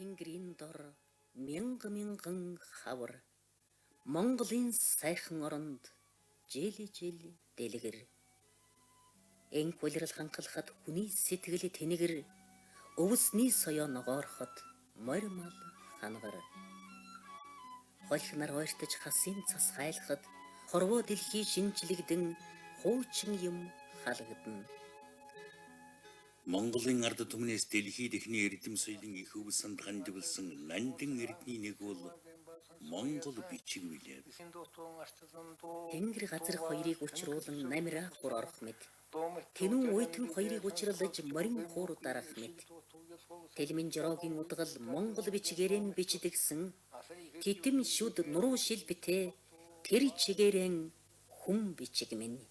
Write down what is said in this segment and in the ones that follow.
Тэнгэрийн дор мянган хавар Монголын сайхан оронд жили дэлгэр энх улирал ханхлахад хүний сэтгэл тэнэгэр өвсний соёо ногоороход морьмал хангар холхнар ойртож хасын цас хайлахад хорвоо дэлхий шинжлэгдэн хуучин юм халагдана. Монголын ард түмнээс дэлхийд эхний эрдэм соёлын их өвсөнд хандивлсан нандин эрдний нэг бол Монгол бичиг билээ. Тэнгэр газар хоёрыг учруулан намираа хур орох мэд. Тэнүүн уйтан хоёрыг учруулж морин хуур дарах мэд. Тэлмэн жорогийн удгал Монгол бичгээрэн бичдэгсэн титэм шүд нуруу шил битээ тэр чигээрэн хүм бичиг минь.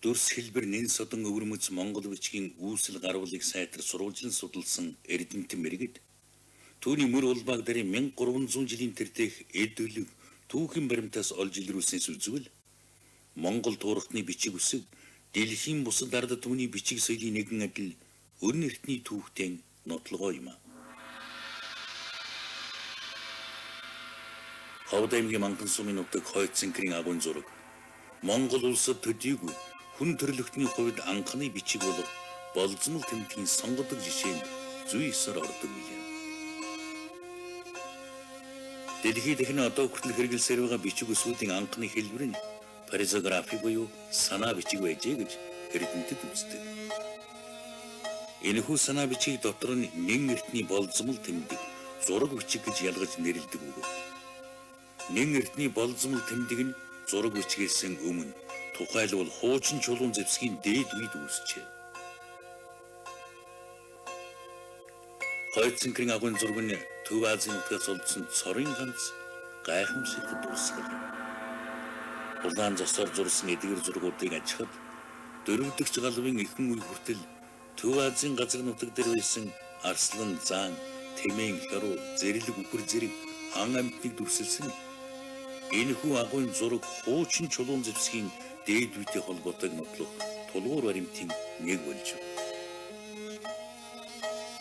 Дүрс хэлбэр нэн содон өвөрмөц Монгол бичгийн үүсэл гарвалыг сайтар сурвалжлан судалсан эрдэмтэн мэргэд түүний мөр улбааг дарын 1300 жилийн тэртех эд өлөг түүхэн баримтаас олж илрүүлснээс үзвэл Монгол туурхтны бичиг үсэг дэлхийн бусад ард түмний бичиг соёлын нэгэн адил өрн эртний түүхтэн нотлогоо юм а. Ховд аймгийн Манхан сумын нутаг Хойд Цэнхэрийн агуйн зураг Монгол улсад төдийгүй хүн төрлөختний хувьд анхны бичиг болох болзмол тэмдгийн сонгодог жишээнд зүй эсэр ордог билээ. Дэлхийд эхний одоо хүртэл хэрэгэлсээр байгаа бичиг үсгүүдийн анхны хэлбэр нь паризографи буюу санаа бичиг байжээ гэж эрдэмтэд үздэг. Энэхүү санаа бичгийг дотор нь нэн эртний болзмол тэмдэг зураг бичиг гэж ялгаж нэрлэдэг үг. Нэн эртний болзмол тэмдэг нь зураг бичгээс өмнө тухайлбал хуучин чулуун зэвсгийн дээд үед үүсчээ. Хойд Цэнхэрийн агуйн зураг нь Төв Азийн нутгаас олдсон цорын ганц гайхамшиг дурсгал. Улаан зосоор зурсан эдгэр зургуудыг ажихад дөрөвдөгч галвын эхэн үе хүртэл Төв Азийн газар нутаг дээр байсан арслан, заан, тэмээн, хяруу, зэрлэг үхэр зэрэг хан амьтныг дүрсэлсэн. Энэхүү агуйн зураг хуучин чулуун зэвсгийн дээд үйтэй холбоотой нотлох тулгуур баримтын нэг болж байна.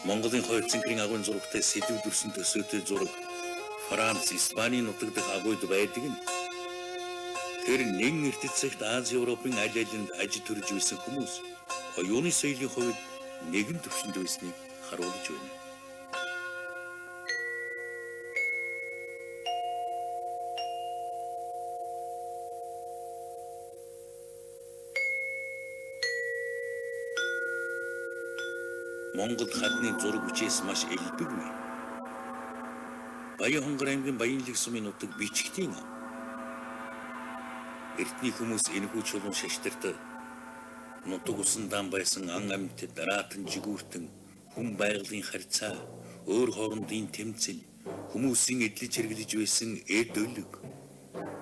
Монголын Хойд Цэнхэрийн агуйн зурагтай сэдв дүрсэн төсөөтэй зураг Франц, Испанийн нутаг дэх агуйд байдаг нь тэр нэн эртэт цагт Ази Европын аль алинд аж төрж байсан хүмүүс оюуны соёлын хувьд нэгэн төвшөнд байсныг харуулж байна. Монгол хадны зураг бичээс маш элбэггүй. Баян хонгор аймгийн Баянлэг сумын нутаг бичгтийн ам. Эртний хүмүүс энэхүү чулуун шаштрт нутаг усан дан байсан ан амьд дараатан жигүүртэн хүн байгалийн харьцаа, өөр хоорондын тэмцэл, хүмүүсийн эдлэж хэрэглэж байсан эд өлөг,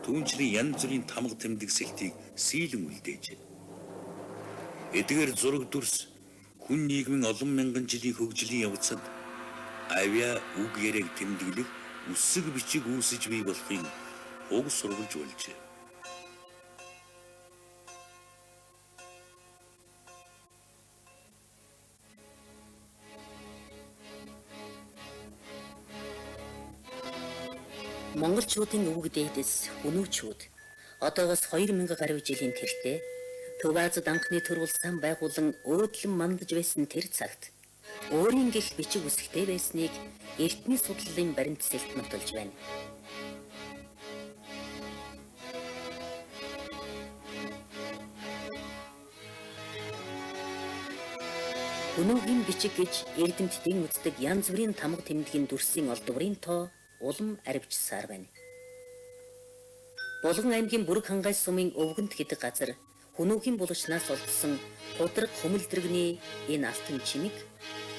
түүнчлэн янз бүрийн тамга тэмдэгсэлтийг сийлэн үлдээж. Эдгээр зураг дүрс хүн нийгмийн олон мянган жилийн хөгжлийн явцад авьяа үг яриаг тэмдэглэх үсэг бичиг үүсэж бий болохыг уг сурвалж болжээ. Монголчуудын өвөг дээдэс хүнүүчүүд одоогоос 2000 гаруй жилийн тэртээ Төв Азид анхны төрүүлсэн байгуулан өөдлөн мандаж байсан тэр цагт өөрийн гих бичиг үсгтэй байсныг эртний судлалын баримтсэлт нотолж байна. Өнөөгийн бичиг гэж эрдэмтдийн үздэг янз бүрийн тамга тэмдгийн дүрсийн олдврын тоо улам арвижсаар байна. Булган аймгийн Бүрэг хангай сумын өвгөнт гэдэг газар Хүнүүхийн булчнаас олдсон худраг хөмөлдрөгний энэ алтан чимэг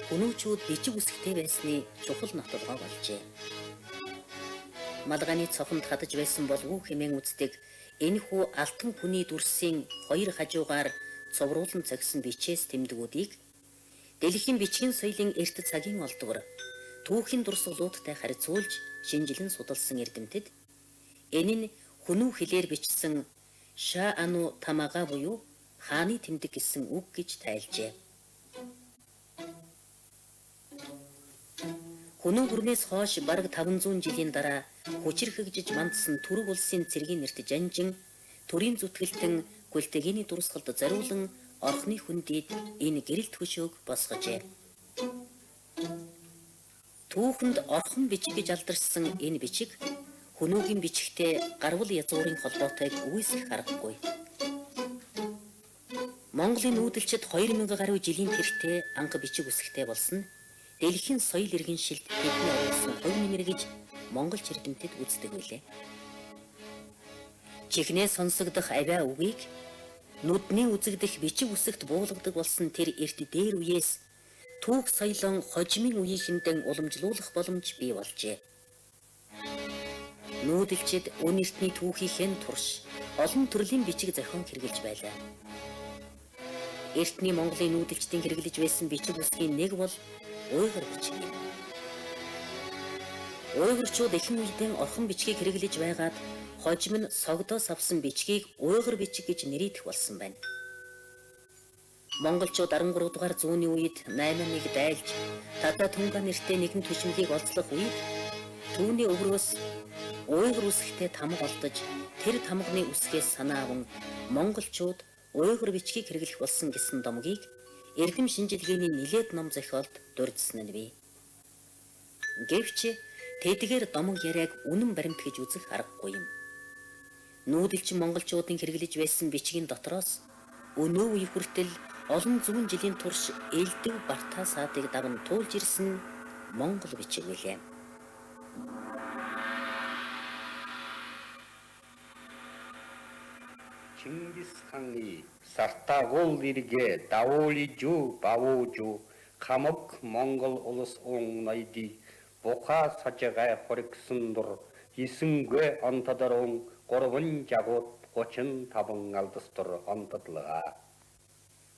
хүнүүчүүд бичиг үсгтэй байсны чухал нотолгоо болжээ. Малгайны цохомд хадаж байсан болов уу хэмээн үздэг энэхүү алтан хүний дүрсийн хоёр хажуугаар цовруулан цагсан бичээс тэмдгүүдийг дэлхийн бичгийн соёлын эрт цагийн олдвор түүхийн дурсгалуудтай харьцуулж шинжилэн судалсан эрдэмтэд энэ нь хүнүү хэлээр бичсэн Ша ану тамага буюу хааны тэмдэг гэсэн үг гэж тайлжээ. Хүнэн хүрнээс хойш бараг 500 жилийн дараа хүчирхэгжиж мандсан Түрэг улсын цэргийн нэрт Жанжин төрийн зүтгэлтэн Гүлтэгиний дурсгалд зориулан орхны хүндийд энэ гэрэлт хөшөөг босгожээ. Түүхэнд орхон бичиг гэж алдарсан энэ бичиг Хөнөөгийн бичигтэй гарвал язгуурын холбоотойг үүсгэх аргагүй. Монголын нүүдэлчид 2000 гаруй жилийн тэртээ анх бичиг үсгтэй болсон дэлхийн соёл иргэншилд тэдний оруулсан хувь нэмэр гэж монгол чирдэмтэд үздэг билээ. Чихнээ сонсогдох авиа үгийг нүдний үзэгдэх бичиг үсэгт буулгадаг болсон тэр эрт дээр үеэс түүх соёлон хожимын үеийнхэндэн уламжлуулах боломж бий болжээ. Нүүдэлчид үнэртний түүхийнхэн турш олон төрлийн бичиг зохион хэрэгжилж байлаа. Эртний Монголын нүүдэлчдийн хэрэглэж байсан бичиг үсгийн нэг бол уйгар бичиг юм. Уйгурчууд ихэнх үедээ орхон бичгийг хэрэглэж байгаад хожим нь согдоос авсан бичгийг уйгар бичиг гэж нэрийдэх болсон байна. Монголчууд 13 дугаар зууны үед 8-1 дайлж Тата Тунга нэртэй нэгэн түшмэлийг олзлох үед түүний өврөөс уйгар үсгтэй тамга олдож тэр тамганы үсгээс санаа аван монголчууд уйгар бичгийг хэрэглэх болсон гэсэн домгийг Эрдэм шинжилгээний нилээд ном зохиолд дурдсан нь бий. Гэвч тэдгээр домог яриаг үнэн баримт гэж үзэх аргагүй юм. Нүүдэлчин монголчуудын хэрэглэж байсан бичгийн дотроос өнөө үе хүртэл олон зуун жилийн турш элдв Барта саадыг даван туулж ирсэн монгол бичиг билээ. Чингис ханы сартагул иргэ давуулижу бавуужу хамок монгол улс найди бука сажагай хориксунdur исүнгэ антадарун горвын жагут 35 алдастур антадлага.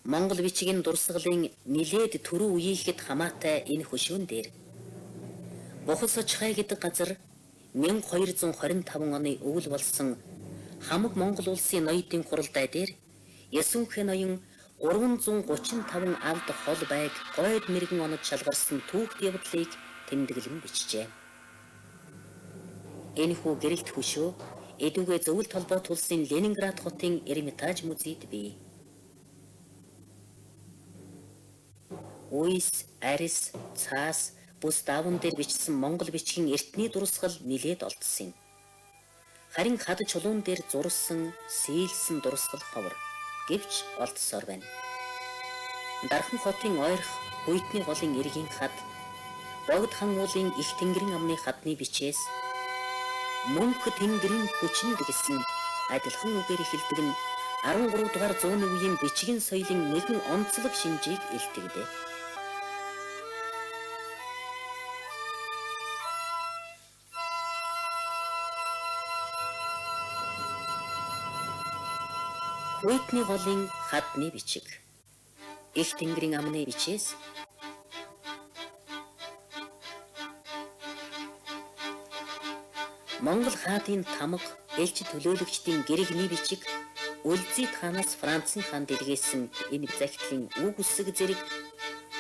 Монгол бичгийн дурсгалын нилээд түрүү үеийнхэд хамаатай энэ хөшөөн дээр Бохос Очхай гэдэг газар 1225 оны өвөл болсон хамаг Монгол улсын ноёдын хуралдай дээр Ясүнхэн ноён 335 алд хол байг гойд мэрэгэн онод шалгарсан түүхт явдлыг тэмдэглэн бичжээ. Энэхүү гэрэлт хөшөө эдүгэ зөвлөлт холбоот улсын Ленинград хотын Эрмитаж музейд бий. Уйс, арис, цаас, бус даван дээр бичсэн монгол бичгийн эртний дурсгал нилээд олдсон юм. Харин хад чулуун дээр зурсан, сийлсэн дурсгал ховор гэвч олдсоор байна. Дархан хотын ойрох Хуйтны голын эргийн хад, Богд хан уулын их тэнгэрийн амны хадны бичээс мөнх тэнгэрийн хүчинд гэсэн адилхан үгээр эхэлдэг нь 13 дугаар зууны үеийн бичгийн соёлын нэгэн онцлог шинжийг илтгэдэг. Хуйтны голын хадны бичиг. Их тэнгэрийн амны бичээс Монгол хаадын тамга элч төлөөлөгчдийн гэрэгний бичиг Үлзий хаанаас Францын хаан дэлгээсэн энэ захидлын үг үсэг зэрэг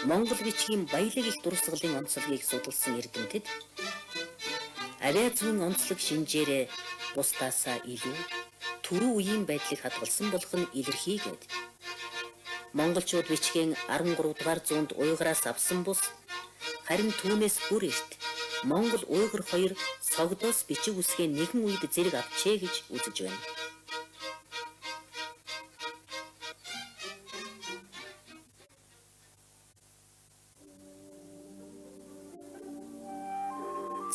Монгол бичгийн баялаг их дурсгалын онцлогийг судалсан эрдэмтэд авиа зүүн онцлог шинжээрээ бусдаасаа илүү түрүү үеийн байдлыг хадгалсан болох нь илэрхий гэд. Монголчууд бичгийн 13 дугаар зуунд уйгараас авсан бус харин түүнээс бүр эрт Монгол уйгар хоёр согдоос бичиг үсгээ нэгэн үед зэрэг авчээ гэж үзэж байна.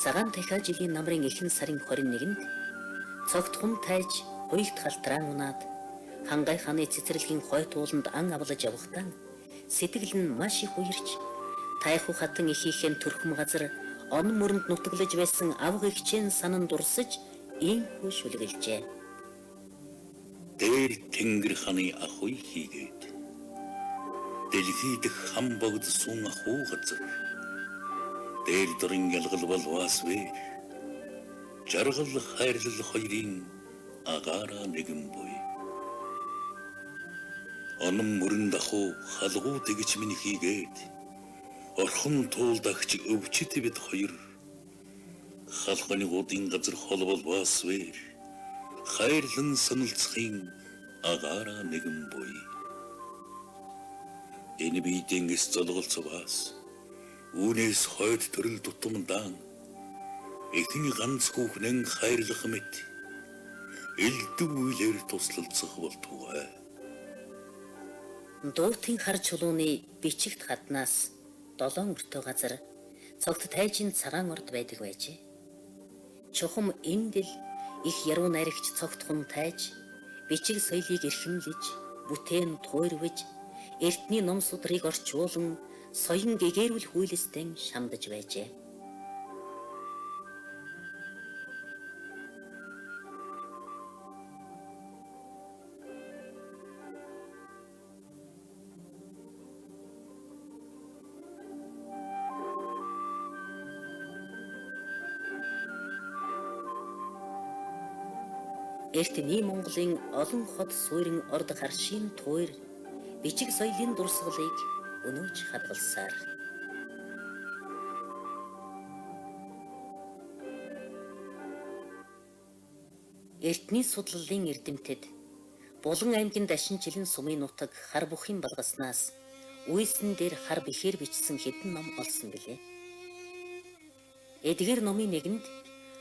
Цагаан дахиад жилийн намрын эхний сарын 21-нд цогт хум тайж хуйт халтраан унаад Хангай хааны цэцэрлэгийн хойт ууланд ан авлаж явахдаа сэтгэл нь маш их уярч тайху хатан ихийнхэн төрхм газар он мөрөнд нутаглаж байсан авга ихчийн санан дурсаж ийхүү шүлгэлжээ. Дээр тэнгэр ханы ахуй хийгээд дэлхийд хам богд сун ахуй газар дээр дөрин ялгал болвас вэ жаргал хайрлал хоёрын агаараа нэгэн буй онон мөрөн даху халгуу тэгж минь хийгээд Орхон туулдагч өвчт бид хоёр халханы гуудын газар холбол басвэр хайрлан саналцахын агаараа нэгэн буй. Энэ биедингээс золголцоос үүнээс хойд төрөл тутамдан эхний ганц хүүхнэн хайрлах мэт элдв үйлээр туслалцах болтугай. Дуутын хар чулууны бичигт хаднаас 7 өртөө газар цогт тайжин цагаан орд байдаг байжээ. Чухам эндэл их яруу найрагч цогтхон тайж бичиг соёлыг эрхэмлэж, бүтээн туйрвэж, эртний ном судрыг орчуулан соён гэгэрүүл хүйлэстэн шамдаж байжээ. Эртний Монголын олон хот суурин орд харшийн туйр бичиг соёлын дурсгалыг өнөөж хадгалсаар. Эртний судлалын эрдэмтэд Булан аймгийн Дашин жилийн сумын нутаг хар бухын балгаснаас үйсэн дээр хар бихээр бичсэн хэдэн ном олсон билээ. Эдгээр номын нэгэнд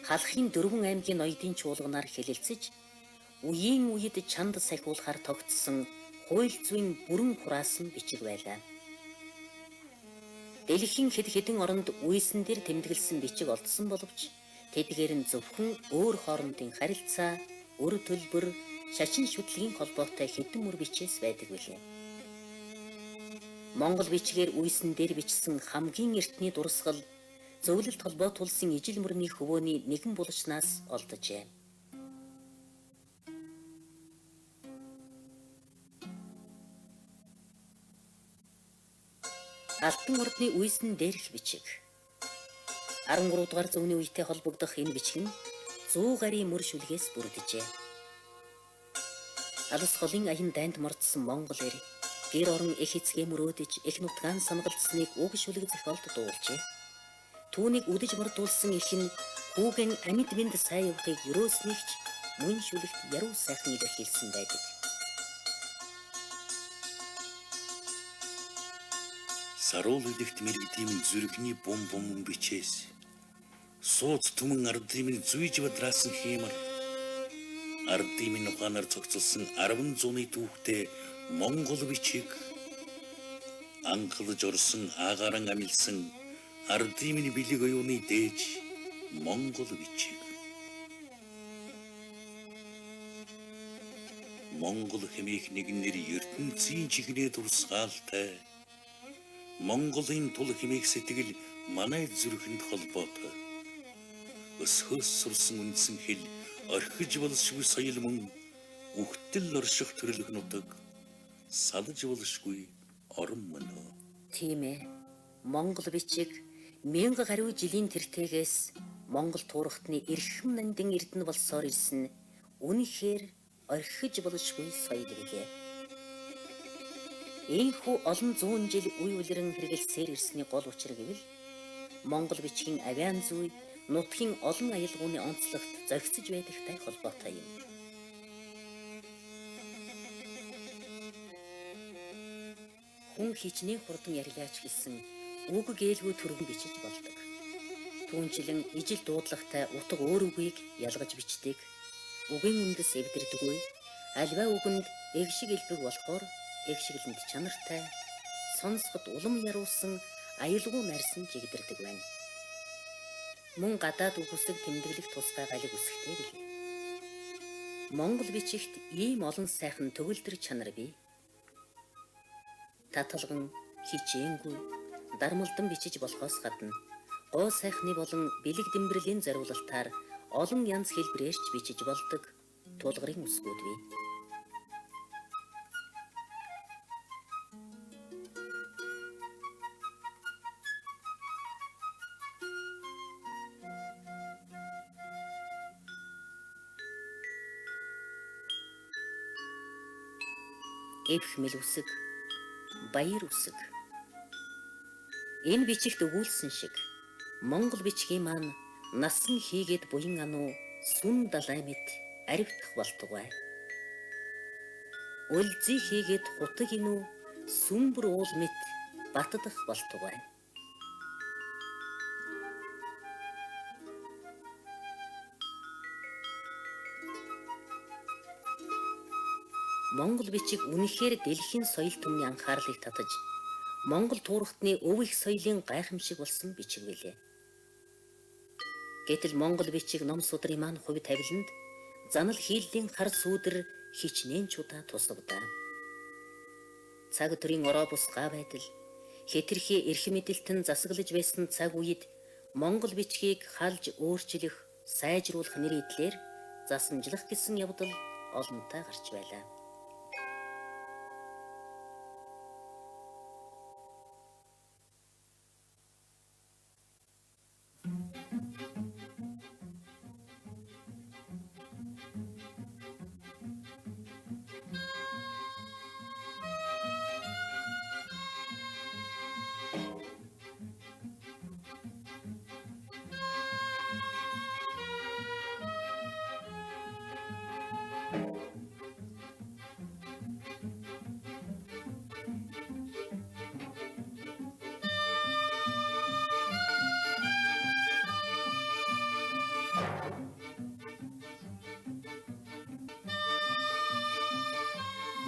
халахын 4 аймгийн ноёдын чуулганаар хэлэлцэж, үеийн үед чанд сахиулахаар тогтсон хууль зүйн бүрэн хураасан бичиг байлаа. Дэлхийн хэд хэдэн оронд үйсэн дээр тэмдэглэсэн бичиг олдсон боловч тэдгээр нь зөвхөн өөр хоорондын харилцаа, өр төлбөр, шачин шүтлгийн холбоотой хэдэн мөр бичээс байдаг билээ. Монгол бичгээр үйсэн дээр бичсэн хамгийн эртний дурсгал зөвлөлт холбоотулсан ижил мөрний хөвөөний нэгэн булчнаас олджээ. Алтан ордны үйсэн дээрх бичиг. 13 дугаар зууны үетэй холбогдох энэ бичиг нь 100 гаруй мөр шүлгээс бүрдэжээ. Алс холын аян дайнд мордсон Монгол эр гэр орон их эцгээ мөрөөдөж их нутгаан санагалдсныг уг шүлэг зохиолд дуулжээ. Түүнийг үдэж мордуулсан их нь хүүгэн амьд бинд сайн явахыг юрөөснийгч мөн шүлэгт яруу сайхан илэрхийлсэн байдаг. Саруул үлэгт мэрэгдийн зүрхний бум бичээс сууд түмэн ардын зүйж бадраасан хэмэр ардын ухаанаар цогцолсон 10 зууны түүхтэй Монгол бичиг анхлаж орсон агааран амилсан ардын бэлэг оюуны дээж Монгол бичиг. Монгол хэмээх нэгнэр ертөнцийн чигнээ дурсгаалтай Монголын тул хэмээх сэтгэл манай зүрхэнд холбоотой. Өсхөөс сурсан үндсэн хэл орхиж болшгүй соёл мөн үхтэл орших төрлөх нутаг салж болшгүй орон мөнөө. Тийм ээ. Монгол бичиг 1000 гаруй жилийн тэртегээс Монгол туурхтны эрхэм нандин эрдэнэ болсоор ирсэн үнэхээр орхиж болшгүй соёл билээ. Ийхүү олон зуун жил үе үлрэн хэрэгэлсээр ирсний гол учир гэвэл Монгол бичгийн авиан зүй нутгийн олон аялгауны онцлогт зохицож байдагтай холбоотой юм. Хүн хичнээн хурдан ярилаач гэсэн үг гэлгүй төргөн бичиж болдог. Түүнчлэн ижил дуудлагатай утга өөр үгийг ялгаж бичдэг. Үгийн үндэс эвдэрдэггүй. Альва үгэнд эгшиг элбэг болохоор эгшиглэнд чанартай, сонсоход улам яруулсан аюулгүй нарсан жигдэрдэг байна. Мөн гадаад үгсийг тэмдэглэх тусгай галиг үсгтэй билээ. Монгол бичигт ийм олон сайхан төгөлдөр чанар бий. Таталган, хичээнгүй, дармалдан бичиж болохоос гадна гоо сайхны болон бэлэг дэмбэрлийн зориулалтаар олон янз хэлбэрээрч бичиж болдог тулгарын үсгүүд бий. Эвх мэл үсэг, баяр үсэг. Энэ бичигт өгүүлсэн шиг Монгол бичгийн маань насан хийгээд буян ануу сүн далай мэт аривдах болтугай. Өлзий хийгээд хутаг инүү сүмбэр уул мэт баттдах болтугай. Монгол бичиг үнэхээр дэлхийн соёл түмний анхаарлыг татаж Монгол туурхтны өв их соёлын гайхамшиг болсон бичиг билээ. Гэтэл Монгол бичиг ном судрын маань хувь тавиланд занал хийлийн хар сүүдэр хичнээн чудаа тусавдаа. Цаг төрийн ороо бус га байдал хэтэрхий эрх мэдэлтэн засаглаж байсан цаг үед Монгол бичгийг халж өөрчлөх, сайжруулах нэр идлэр засамжлах гэсэн явдал олонтаа гарч байлаа.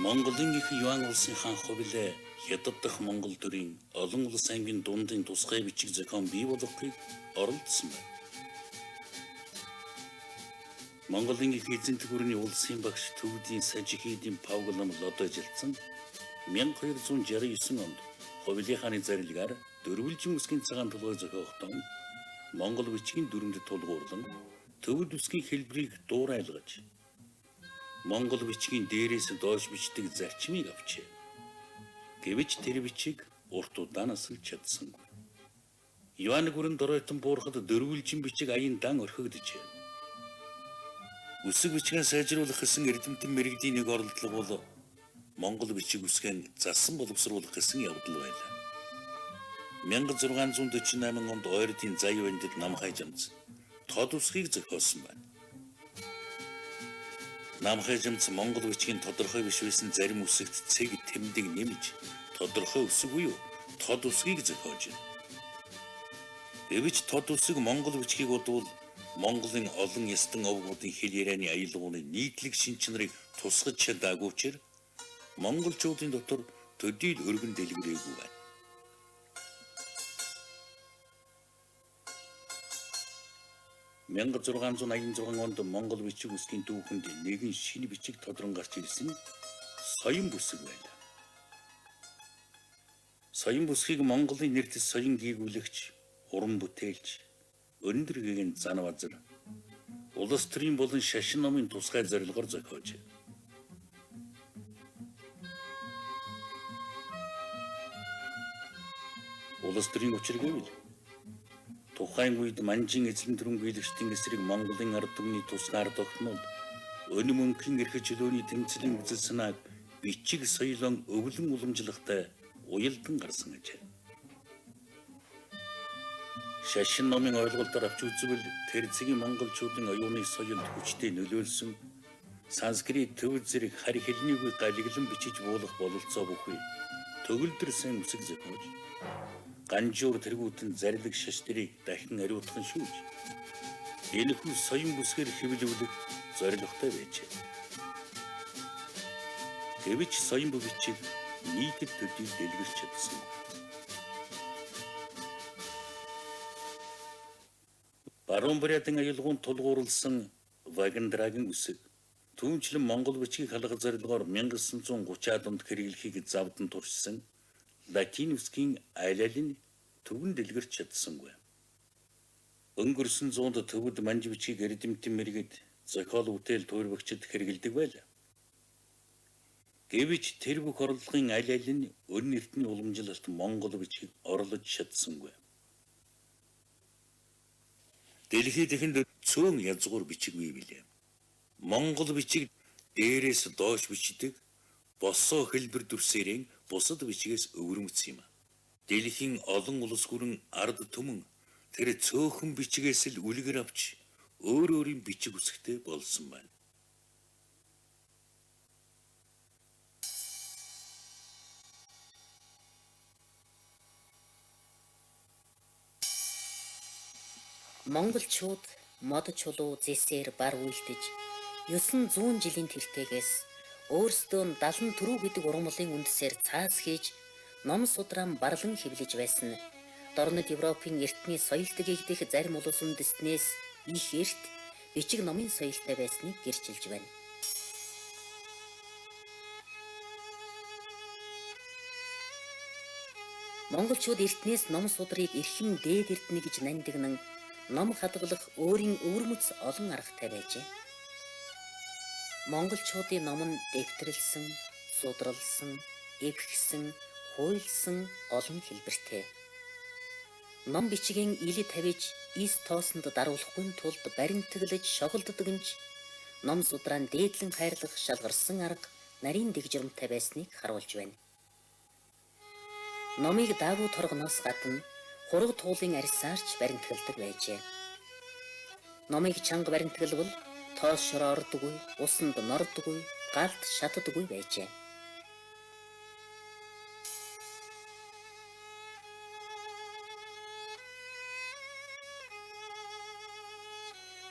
Монголын их юан улсын хаан хувилээ хятад дахь Монгол төрийн олон улс аймгийн дундын тусгай бичиг зохион бий болгохыг оролдсон байна. Монголын их эзэнт гүрний улсын багш төвдийн Сажихидийн Павлам лодо жилдсэн 1269 онд хувилийн хааны зарилгаар дөрвөлжин үсгийн цагаан толгой зохиохдоо Монгол бичгийн дүрмэд тулгуурлан төвд үсгийн хэлбэрийг дуурайлгаж Монгол бичгийн дээрээс доош бичдэг зарчмыг авчээ. Гэвч тэр бичиг урт удаанаас л чадсангүй. Юан гүрэн доройтон буурахад дөрвөлжин бичиг аян дан орхигдожээ. Үсэг бичгээ сайжруулах гэсэн эрдэмтэн мэрэгдийн нэг оролдлого бол Монгол бичиг үсгэн засан боловсруулах гэсэн явдал байлаа. 1648 онд Ойрдын Заяа бандит Намхай жамц тод үсгийг зохиосон байна. Намхай жамц Монгол бичгийн тодорхой биш байсан зарим үсэгт цэг тэмдэг нэмж тодорхой үсэг буюу тод үсгийг зохиож байна. Гэвч тод үсэг Монгол бичгийг бодвол Монголын олон ястан овгуудын хэл ярианы аялгауны нийтлэг шинж чанарыг тусгаж чадаагүй учраас монголчуудын дотор төдийл өргөн дэлгэрээгүй байна. Мянга 686 онд Монгол бичиг үсгийн дүүхэнд нэгэн шинэ бичиг тодрон гарч ирсэн соён бүсэг байлаа. Соён бүсгийг Монголын нэртэс соён гийгүүлэгч, уран бүтээлч, өндөр гэгээн зан базар, улс төрийн болон шашин номын тусгай зорилгоор зохиож. Улс төрийн учир гэвэл тухайн үед манжин эзлэн түрэмгийлэгчдийн эсрэг Монголын ард түмний тусгаар тогтнол өн мөнхийн эрх чөлөөний тэмцлийн үзэл санааг бичиг соёлон өвлөн уламжлахтай уялдан гарсан ажээ. Шашин номын ойлголтоор авч үзвэл тэр зэгийн монголчуудын оюуны соёлд хүчтэй нөлөөлсөн санскрит төвд зэрэг харь хэлнийг галиглан бичиж буулгах бололцоо бүхий төгөлдөр сайн үсэг зохиож ганжуур тэргүүтэн зарлиг шаштрыг дахин ариутхан шүүж энэхүү соён бүсгээр хэвлүүлэх зорилготой байжээ. Гэвч соён бичиг нийтэд төдий дэлгэрч чадсан. Баруун Бурятын аялгаунд тулгуурласан Вагендрагийн үсэг түүнчлэн Монгол бичгийг халах зорилгоор 1930-аад онд хэрэглэхийг завдан туршсан латин үсгийн айлалын төвөн дэлгэрч чадсангүй. Өнгөрсөн зуунд төвд манж бичгийг эрдэмтэн мэргэд зохиол бүтээл туурвагчид хэрэглэдэг байлаа. Гэвч тэр бүх орлогын аль аль нь өн эртний уламжлалт Монгол бичгийг орлож чадсангүй. Дэлхийд ихэнд цөөн язгуур бичиг бий билээ. Монгол бичиг дээрээс доош бичдэг босоо хэлбэр дүрсээрэн бусад бичгээс өвөрмөц юм. Дэлхийн олон улс гүрэн ард түмэн тэр цөөхөн бичгээс л үлгэр авч өөр өөрийн бичиг үсгтэй болсон байна. Монголчууд мод чулуу зэсээр бар үйлдэж 900 жилийн тэртегээс өөрсдөө нь 70 төрүү гэдэг ургамлын үндэсээр цаас хийж ном судран барлан хэвлэж байсан. Дорнод Европын эртний соёлт гэгдэх зарим улс үндэстнээс их эрт бичиг номын соёлтой байсныг гэрчилж байна. Монголчууд эртнээс ном судрыг эрхэм дээд эрдэнэ гэж нандинан ном хадгалах өөрийн өвөрмөц олон аргатай байжээ. Монголчуудын ном нь дэвтрэлсэн, судралсан, эвхсэн, хуйлсан олон хэлбэртэй. Ном бичгийн ил тавьж ис тоосонд даруулахгүй тулд баримтаглаж шоголддог нь ном судран дээдлэн хайрлах шалгарсан арга нарийн дэвжрэмтэй байсныг харуулж байна. Номыг даавуу торгоноос гадна хураг туулын арьсаарч баримтгалдаг байжээ. Номыг чанга баримтгалбал тоос шороо ордоггүй, усанд нордоггүй, галд шатдаггүй байжээ.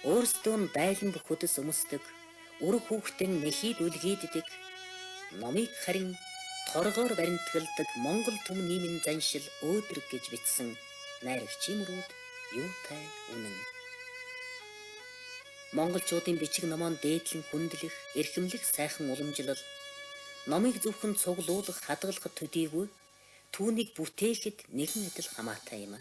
Өөрсдөө нь байлан бүхэдэс өмсдөг, үр хүүхдэн нэхийд үлгийддэг, номыг харин торгоор баримтгалдаг Монгол түмэн нийгмийн заншил өөдрөг гэж бичсэн найрагчийн мөрүүд юутай үнэн. Монголчуудын бичиг номон дээдлэн хүндлэх, эрхэмлэх сайхан уламжлал номыг зөвхөн цуглуулах, хадгалахад төдийгүй түүнийг бүтээхэд нэгэн адил хамаатай юм.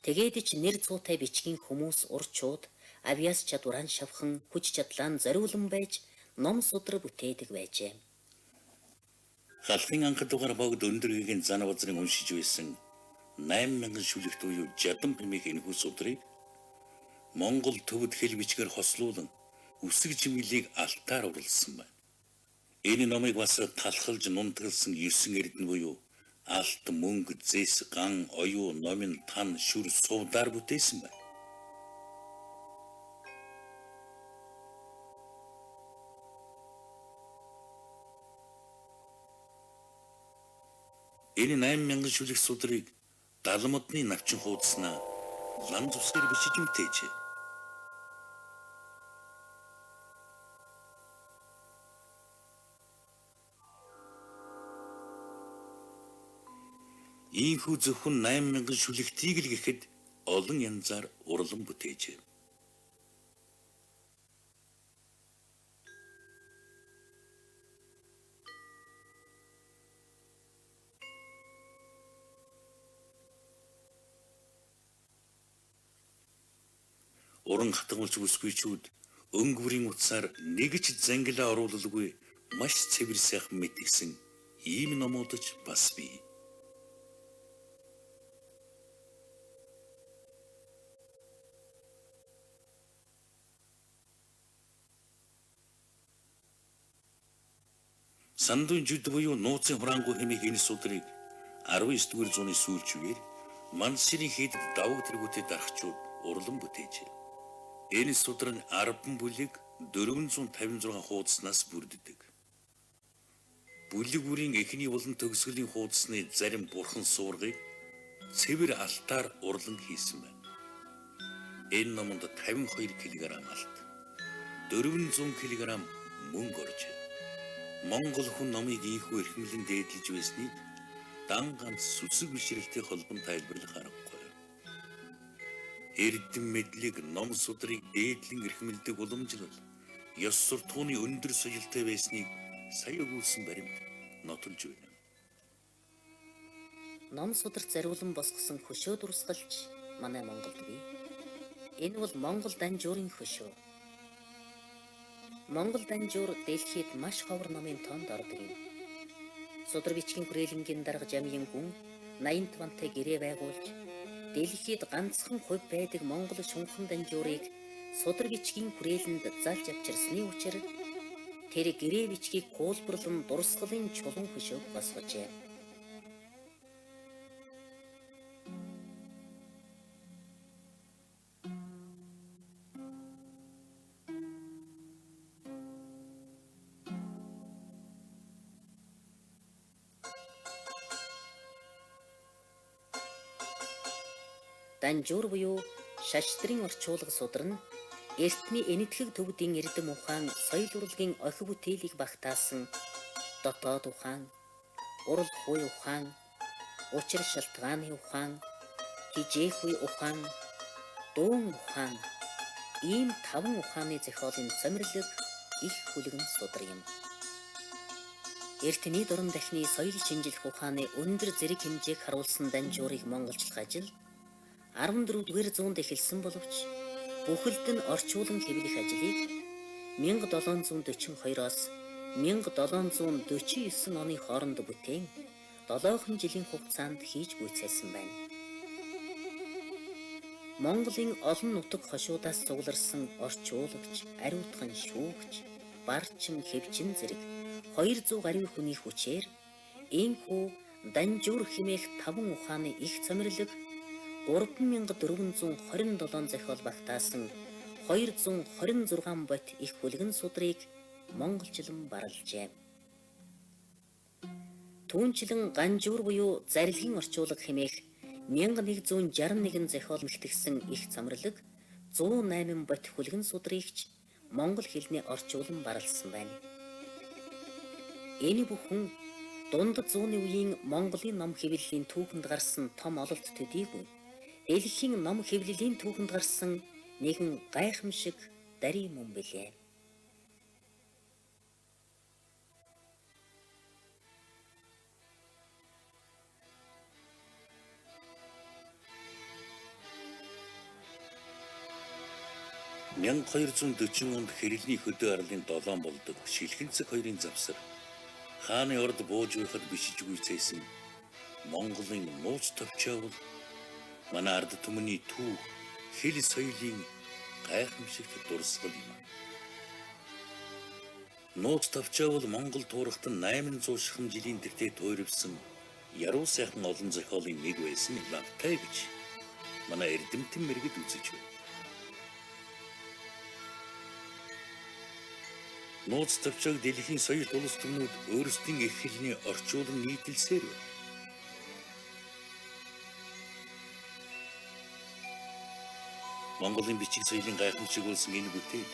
Тэгээд ч нэр цуутай бичгийн хүмүүс урчууд авьяас чадварaan шавхан хүч чадлаан зориулан байж ном судраг бүтээдэг байжээ. Халахын анх дугаар богд өндөргийн зан базрын уншиж байсан 8000 шүлэгт буюу жадам хэмээх энэхүү судрыг Монгол төвд хэл бичгээр хослуулан үсэг жимгэлийг алтаар урлсан байна. Энэ номыг бас талхалж нунтгалсан 9 эрдэнэ буюу алт, мөнгө, зэс, ган, оюу, номин, тан, шүр, сувдаар бүтээсэн байна. Энэ 8000 шүлэг судрыг далмодны навчин хуудаснаа лам зүсгээр бичиж үтээжээ. Ийхүү зөвхөн 8000 шүлэгтийг л гэхэд олон янзаар урлан бүтээжээ. Уран хатгамж бүсгүйчүүд өнгөрийн утсаар нэг ч зангилаа оруулалгүй маш цэвэр сайхан мэдгсэн ийм номууд ч бас бий. Сандун жид буюу нууцын хураангуй хэмээх энэ судрыг 19-р зууны сүүлч үеэр Мансирийн хийдэд даваг тэргүүтээ дарагчид урлан бүтээжээ. Энэ судар нь 10 бүлэг 456 хуудаснаас бүрддэг. Бүлэг бүрийн эхний болон төгсгөлийн хуудасны зарим бурхан суургыг цэвэр алтаар урлан хийсэн байна. Энэ номонд 52 кг алт, 400 кг мөнгө оржээ. Монгол хүн номыг ийхүү эрхэмлэн дээдлэж байсныг дан ганц сүсэг бишрэлтэй холбон тайлбарлах аргагүй. Эрдэм мэдлэг ном судрыг дээдлэн эрхэмлдэг уламжлал ёс суртахууны өндөр соёлтой байсныг сая өгүүлсэн баримт нотолж байна. Ном сударт зариулан босгосон хөшөө дурсгалж манай Монголд бий. Энэ бол Монгол данжуурын хөшөө. Монгол данжуур дэлхийд маш ховор номын тоонд ордог юм. Судар бичгийн хүрээлэнгийн дарга жамийн хүн 80 вантай гэрээ байгуулж дэлхийд ганцхан хувь байдаг Монгол шунхан данжуурыг судар бичгийн хүрээлэнд залж авчирсны учир тэр гэрээ бичгийг гуулбарлан дурсгалын чулуун хөшөөг босгожээ. Данжуур буюу шаштрын орчуулга судар нь эртний энэтхэг төвдийн эрдэм ухаан соёл урлагийн охин бүтээлийг багтаасан дотоод ухаан, урал хуй ухаан, учир шалтгааны ухаан, хижээх үе ухаан, дуун ухаан, ийм 5 ухааны зохиолын цомирлог их хүлэгэн судар юм. Эртний дуран дахны соёл шинжилх ухааны өндөр зэрэг хэмжээг харуулсан Данжуурыг монголчлох ажил 14-р зуунд эхэлсэн боловч бүхэлд нь орчуулан хэвлэх ажлыг 1742-оос 1749 оны хооронд бүтээн 7 жилийн хугацаанд хийж гүйцэлсэн байна. Монголын олон нутаг хошуудаас цугларсан орчуулагч, ариутхан шүүгч, барчин, хэвчин зэрэг 200 гаруй хүний хүчээр энэхүү Данжуур хэмээх 5 ухааны их цомирлог 3427 зохиол багтаасан 226 бот их хүлгэн судрыг монголчлон барлжээ. Түүнчлэн Ганжуур буюу зарилгын орчуулга хэмээх 1161 зохиол нэгтгэсэн их цомирлог 108 бот хүлгэн судрыгч монгол хэлний орчуулан барлсан байна. Энэ бүхэн дундад зууны үеийн Монголын ном хэвлэлийн түүхэнд гарсан том ололт төдийгүй дэлхийн ном хэвлэлийн түүхэнд гарсан нэгэн гайхамшиг дарий мөн билээ. (1240) онд хэрэлний хөдөө арлын 7 болдог Шилхэнцэг хоёрын завсар хааны орд бууж байхад бишиж гүйцээсэн Монголын нууц товчоовол манай ард түмний түүх хэл соёлын гайхамшигт дурсгал юм. Нууц товчоовол Монгол туурахт 800 шахам жилийн тэртээ туйрвсан яруу сайхан олон зохиолын нэг байсан лавтай гэж манай эрдэмтэн мэргэд үзэж байна. Нууц товчоог дэлхийн соёл улс төмнүүд өөрсдийн их хэлний орчуулан нийтэлсээр байна. Монголын бичиг соёлын гайхамшиг болсон энэ бүтээл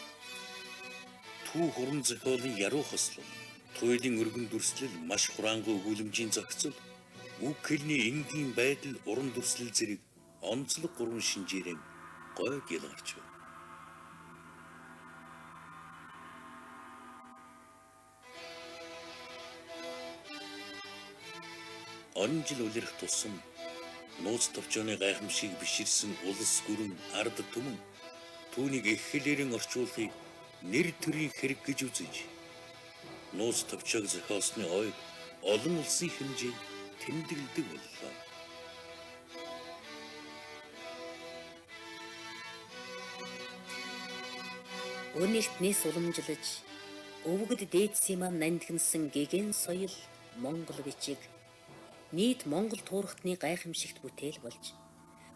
түүх уран зохиолын яруу хослол, туйлын өргөн дүрслэл, маш хураангуй өгүүлэмжийн зохицол, үг хэлний энгийн байдал, уран дүрслэл зэрэг онцлог 3 шинжээрээ гой гялгарч байна. Он жил үлрэх тусам нууц товчооны гайхамшиг биширсэн улс гүрэн ард түмэн түүнийг их хэлээрэн орчуулахыг нэр төрийн хэрэг гэж үзэж нууц товчоог зохиосны ойг олон улсын хэмжээнд тэмдэглэдэг боллоо. Үнэртнээс уламжлаж өвгөд дээдсийн маань нандинсан гэгэн соёл Монгол бичиг нийт Монгол туурхтны гайхамшигт бүтээл болж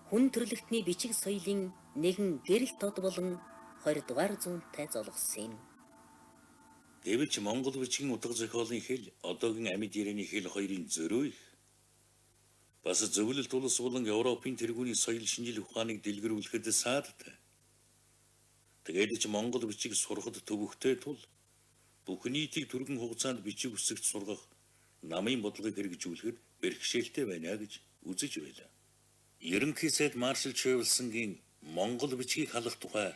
хүн төрлөختний бичиг соёлын нэгэн гэрэл тод болон 20 дугаар зуунтай золгосон юм. Гэвч Монгол бичгийн утга зохиолын хэл одоогийн амьд ярианы хэл хоёрын зөрөө их. Бас зөвлөлт улс болон Европын тэргүүний соёл шинжил ухааныг дэлгэрүүлэхэд саадтай. Тэгээд ч Монгол бичиг сурахад төвөгтэй тул бүх нийтийг түргэн хугацаанд бичиг үсэгт сургах намын бодлогыг хэрэгжүүлэхэд бэрхшээлтэй байна гэж үзэж байлаа. Ерөнхий сайд Маршал Чойвлсонгийн Монгол бичгийг халах тухай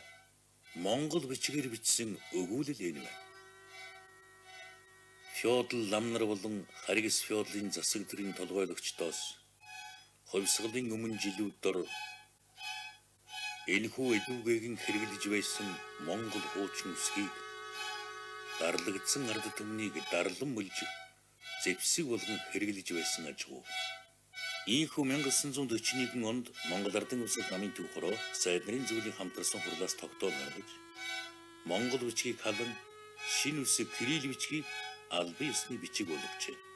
Монгол бичгээр бичсэн өгүүлэл энэ байна. Феодал ламнар болон Харгис феодлын засаг төрийн толгойлогчдоос хувьсгалын өмнө жилүүд дор энэхүү эдүүгэн хэрэглэж байсан Монгол хуучин үсгийг дарлагдсан ард түмнийг дарлан мөлж зэвсэг болгон хэрэглэж байсан ажгүй. Ийхүү 1941 онд Монгол Ардын улсад намын түүхрөө сайд нарын зүйлийн хамтарсан хурлаас тогтоол гаргаж Монгол бичгийг халан шинэ үсэг кирилл бичгийг албан ёсны бичиг болгожээ.